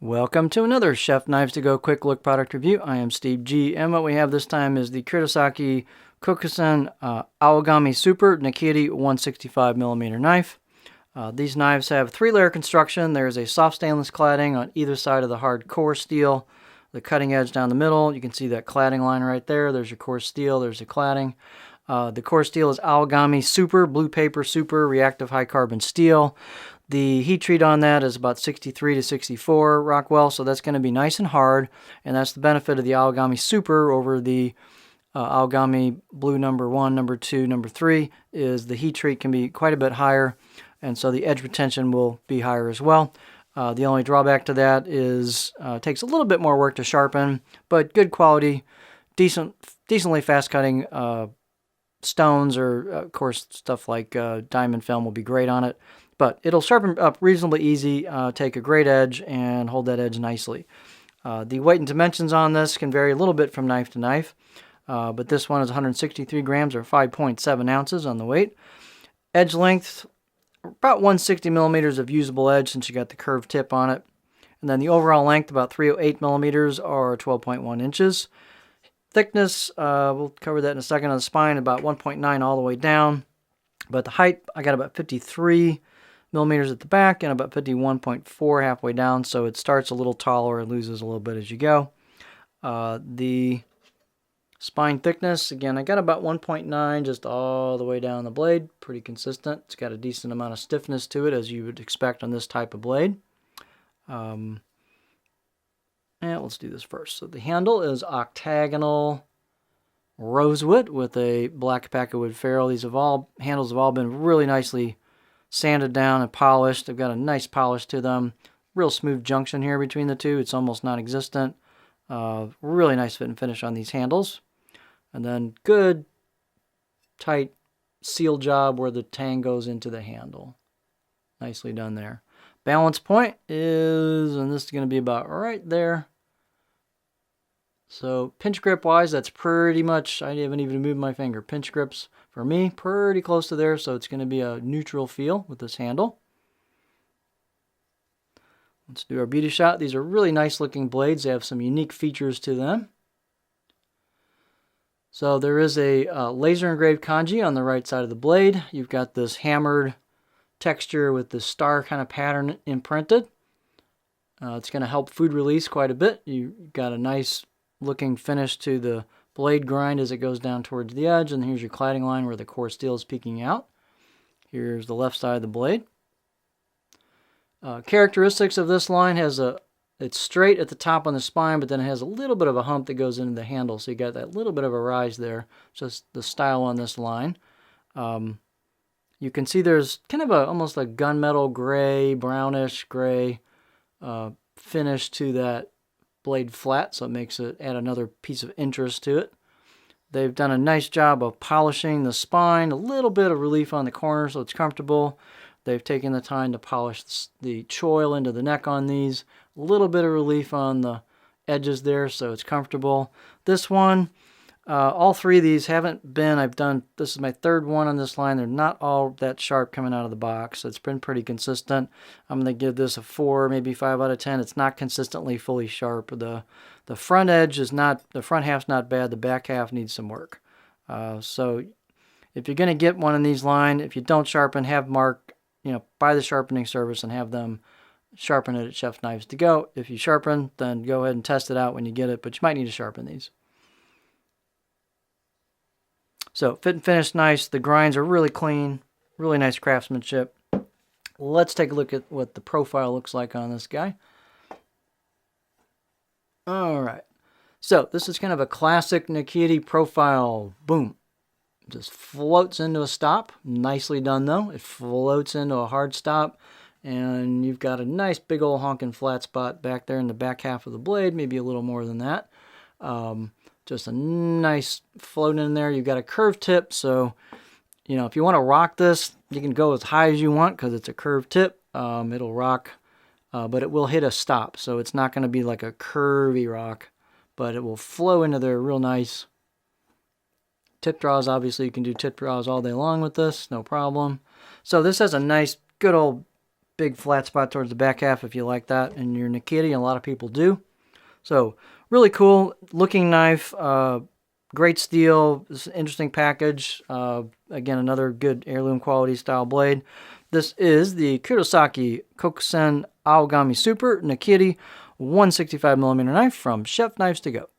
Welcome to another Chef Knives to Go quick look product review. I am Steve G, and what we have this time is the Kurosaki Kokusen Aogami Super Nakiri 165mm knife. These knives have three-layer construction. There's a soft stainless cladding on either side of the hard core steel, the cutting edge down the middle. You can see that cladding line right there. There's your core steel, there's the cladding. The core steel is Aogami Super, Blue Paper Super, reactive high carbon steel. The heat treat on that is about 63 to 64 Rockwell, so that's going to be nice and hard, and that's the benefit of the Aogami Super over the Aogami Blue number 1, number 2, number 3, is the heat treat can be quite a bit higher, and so the edge retention will be higher as well. The only drawback to that is it takes a little bit more work to sharpen, but good quality, decently fast cutting stones, or of course stuff like diamond film will be great on it. But it'll sharpen up reasonably easy, take a great edge, and hold that edge nicely. The weight and dimensions on this can vary a little bit from knife to knife, but this one is 163 grams or 5.7 ounces on the weight. Edge length, about 160 millimeters of usable edge since you got the curved tip on it. And then the overall length, about 308 millimeters or 12.1 inches. Thickness, we'll cover that in a second, on the spine, about 1.9 all the way down. But the height, I got about 53 millimeters at the back and about 51.4 halfway down, so it starts a little taller and loses a little bit as you go. The spine thickness, again, I got about 1.9 just all the way down the blade, pretty consistent. It's got a decent amount of stiffness to it, as you would expect on this type of blade. And let's do this first. So the handle is octagonal rosewood with a black packawood ferrule. Handles have all been really nicely sanded down and polished. They've got a nice polish to them. Real smooth junction here between the two. It's almost non-existent. Really nice fit and finish on these handles. And then good, tight seal job where the tang goes into the handle. Nicely done there. Balance point is, and this is going to be about right there. So pinch grip wise, that's pretty much, I haven't even moved my finger. Pinch grips for me, pretty close to there, so it's going to be a neutral feel with this handle. Let's do our beauty shot. These are really nice looking blades. They have some unique features to them. So there is a laser engraved kanji on the right side of the blade. You've got this hammered texture with the star kind of pattern imprinted. It's going to help food release quite a bit. You've got a nice looking finish to the blade grind as it goes down towards the edge, and here's your cladding line where the core steel is peeking out. Here's the left side of the blade. Characteristics of this line it's straight at the top on the spine, but then it has a little bit of a hump that goes into the handle, so you got that little bit of a rise there. Just the style on this line. You can see there's kind of almost a gunmetal gray, brownish gray finish to that blade flat, so it makes it add another piece of interest to it. They've done a nice job of polishing the spine, a little bit of relief on the corner so it's comfortable. They've taken the time to polish the choil into the neck on these, a little bit of relief on the edges there so it's comfortable. This one, all three of these haven't been, this is my third one on this line. They're not all that sharp coming out of the box. It's been pretty consistent. I'm going to give this a 4, maybe 5 out of 10. It's not consistently fully sharp. The front edge is not, the front half's not bad. The back half needs some work. So if you're going to get one in these line, if you don't sharpen, have Mark, buy the sharpening service and have them sharpen it at Chef Knives to Go. If you sharpen, then go ahead and test it out when you get it, but you might need to sharpen these. So fit and finish nice. The grinds are really clean. Really nice craftsmanship. Let's take a look at what the profile looks like on this guy. All right. So this is kind of a classic Nakiri profile. Boom. Just floats into a stop. Nicely done though. It floats into a hard stop. And you've got a nice big old honking flat spot back there in the back half of the blade. Maybe a little more than that. Just a nice float in there. You've got a curved tip, so if you want to rock this, you can go as high as you want because it's a curved tip. It'll rock, but it will hit a stop, so it's not going to be like a curvy rock, but it will flow into there real nice. Tip draws, obviously you can do tip draws all day long with this, no problem. So this has a nice, good old big flat spot towards the back half if you like that in your Nakiri, and a lot of people do. So really cool looking knife, great steel, this is an interesting package. Again, another good heirloom quality style blade. This is the Kurosaki Kokusen Aogami Super Nakiri 165mm knife from Chef Knives to Go.